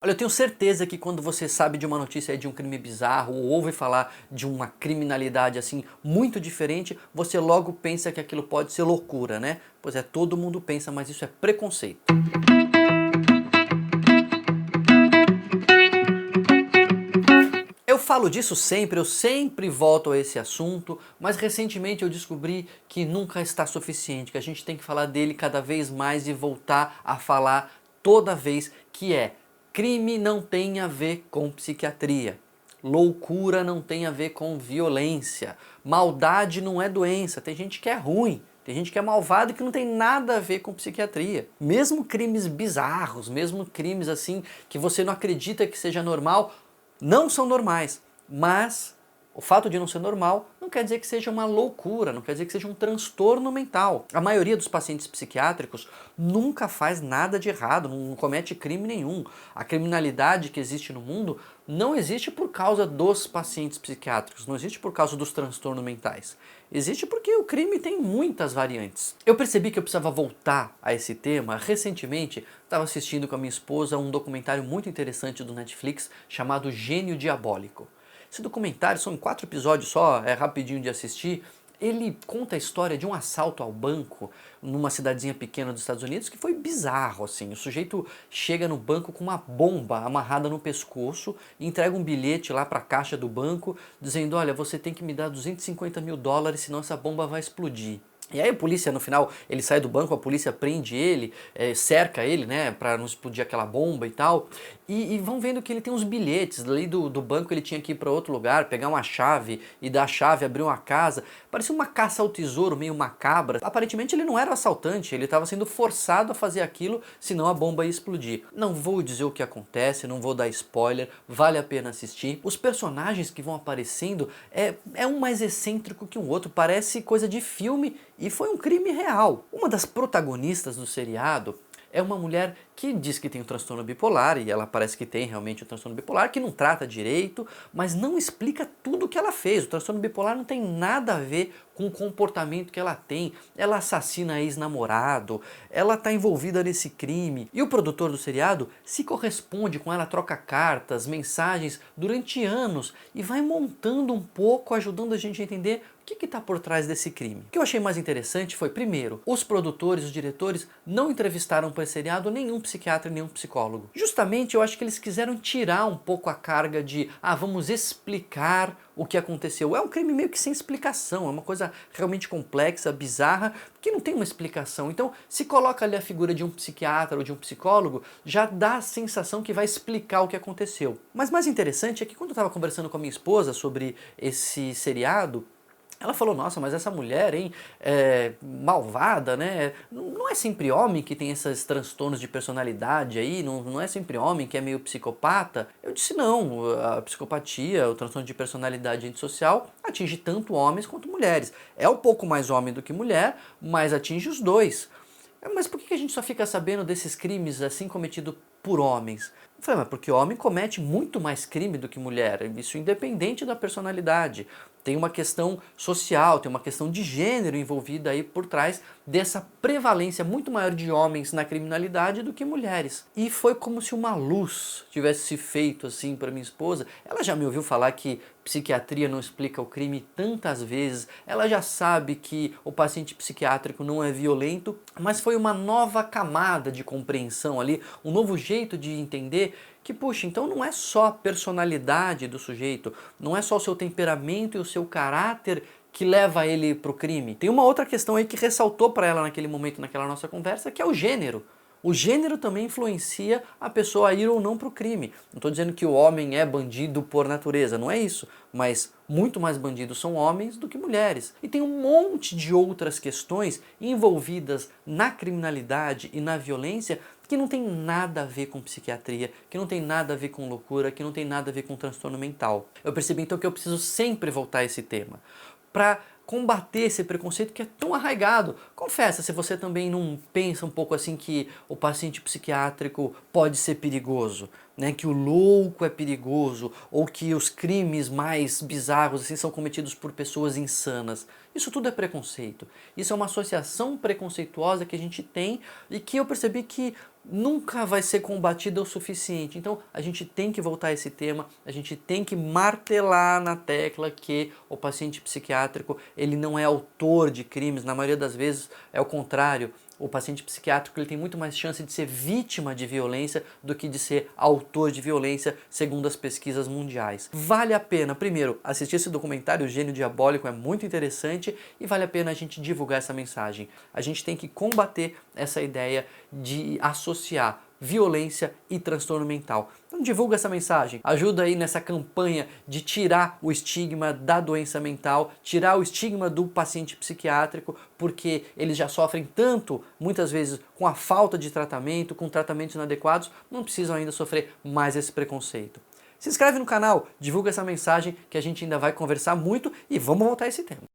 Olha, eu tenho certeza que quando você sabe de uma notícia aí de um crime bizarro ou ouve falar de uma criminalidade assim muito diferente, você logo pensa que aquilo pode ser loucura, né? Pois é, todo mundo pensa, mas isso é preconceito. Eu falo disso sempre, eu sempre volto a esse assunto, mas recentemente eu descobri que nunca está suficiente, que a gente tem que falar dele cada vez mais e voltar a falar toda vez, que é: crime não tem a ver com psiquiatria, loucura não tem a ver com violência, maldade não é doença, tem gente que é ruim. Tem gente que é malvado e que não tem nada a ver com psiquiatria. Mesmo crimes bizarros, mesmo crimes assim que você não acredita que seja normal, não são normais, mas o fato de não ser normal não quer dizer que seja uma loucura, não quer dizer que seja um transtorno mental. A maioria dos pacientes psiquiátricos nunca faz nada de errado, não comete crime nenhum. A criminalidade que existe no mundo não existe por causa dos pacientes psiquiátricos, não existe por causa dos transtornos mentais. Existe porque o crime tem muitas variantes. Eu percebi que eu precisava voltar a esse tema. Recentemente, estava assistindo com a minha esposa um documentário muito interessante do Netflix chamado Gênio Diabólico. Esse documentário são 4 episódios só, é rapidinho de assistir. Ele conta a história de um assalto ao banco numa cidadezinha pequena dos Estados Unidos que foi bizarro, assim. O sujeito chega no banco com uma bomba amarrada no pescoço e entrega um bilhete lá para a caixa do banco dizendo: olha, você tem que me dar 250 mil dólares, senão essa bomba vai explodir. E aí a polícia, no final, ele sai do banco, a polícia prende ele, cerca ele, né, pra não explodir aquela bomba e tal. E vão vendo que ele tem uns bilhetes, ali do banco ele tinha que ir pra outro lugar, pegar uma chave e dar a chave, abrir uma casa. Parecia uma caça ao tesouro meio macabra. Aparentemente ele não era assaltante, ele estava sendo forçado a fazer aquilo, senão a bomba ia explodir. Não vou dizer o que acontece, não vou dar spoiler, vale a pena assistir. Os personagens que vão aparecendo é um mais excêntrico que o outro, parece coisa de filme. E foi um crime real. Uma das protagonistas do seriado é uma mulher que diz que tem um transtorno bipolar, e ela parece que tem realmente um transtorno bipolar, que não trata direito, mas não explica tudo o que ela fez. O transtorno bipolar não tem nada a ver com o comportamento que ela tem. Ela assassina ex-namorado, ela está envolvida nesse crime. E o produtor do seriado se corresponde com ela, troca cartas, mensagens durante anos e vai montando um pouco, ajudando a gente a entender o que está por trás desse crime. O que eu achei mais interessante foi, primeiro, os produtores, os diretores não entrevistaram para esse seriado nenhum psiquiatra, nenhum psicólogo. Justamente eu acho que eles quiseram tirar um pouco a carga de vamos explicar o que aconteceu. É um crime meio que sem explicação, é uma coisa realmente complexa, bizarra, que não tem uma explicação. Então, se coloca ali a figura de um psiquiatra ou de um psicólogo, já dá a sensação que vai explicar o que aconteceu. Mas mais interessante é que quando eu estava conversando com a minha esposa sobre esse seriado, ela falou: nossa, mas essa mulher, hein, malvada, né? Não é sempre homem que tem esses transtornos de personalidade aí, não é sempre homem que é meio psicopata. Eu disse: não, a psicopatia, o transtorno de personalidade antissocial atinge tanto homens quanto mulheres. É um pouco mais homem do que mulher, mas atinge os dois. Mas por que a gente só fica sabendo desses crimes assim cometidos por homens? Eu falei: mas porque homem comete muito mais crime do que mulher, isso independente da personalidade. Tem uma questão social, tem uma questão de gênero envolvida aí por trás dessa prevalência muito maior de homens na criminalidade do que mulheres. E foi como se uma luz tivesse se feito assim para minha esposa. Ela já me ouviu falar que psiquiatria não explica o crime tantas vezes, ela já sabe que o paciente psiquiátrico não é violento, mas foi uma nova camada de compreensão ali, um novo jeito de entender que, puxa, então não é só a personalidade do sujeito, não é só o seu temperamento e o seu caráter que leva ele para o crime. Tem uma outra questão aí que ressaltou para ela naquele momento, naquela nossa conversa, que é o gênero. O gênero também influencia a pessoa a ir ou não para o crime. Não estou dizendo que o homem é bandido por natureza, não é isso. Mas muito mais bandidos são homens do que mulheres. E tem um monte de outras questões envolvidas na criminalidade e na violência que não tem nada a ver com psiquiatria, que não tem nada a ver com loucura, que não tem nada a ver com transtorno mental. Eu percebi então que eu preciso sempre voltar a esse tema, para combater esse preconceito que é tão arraigado. Confessa se você também não pensa um pouco assim que o paciente psiquiátrico pode ser perigoso, né? Que o louco é perigoso, ou que os crimes mais bizarros assim são cometidos por pessoas insanas. Isso tudo é preconceito. Isso é uma associação preconceituosa que a gente tem e que eu percebi que nunca vai ser combatida o suficiente. Então a gente tem que voltar a esse tema, a gente tem que martelar na tecla que o paciente psiquiátrico ele não é autor de crimes, na maioria das vezes é o contrário. O paciente psiquiátrico ele tem muito mais chance de ser vítima de violência do que de ser autor de violência, segundo as pesquisas mundiais. Vale a pena, primeiro, assistir esse documentário, O Gênio Diabólico, é muito interessante e vale a pena a gente divulgar essa mensagem. A gente tem que combater essa ideia de associar violência e transtorno mental. Então divulga essa mensagem, ajuda aí nessa campanha de tirar o estigma da doença mental, tirar o estigma do paciente psiquiátrico, porque eles já sofrem tanto, muitas vezes, com a falta de tratamento, com tratamentos inadequados, não precisam ainda sofrer mais esse preconceito. Se inscreve no canal, divulga essa mensagem que a gente ainda vai conversar muito e vamos voltar a esse tema.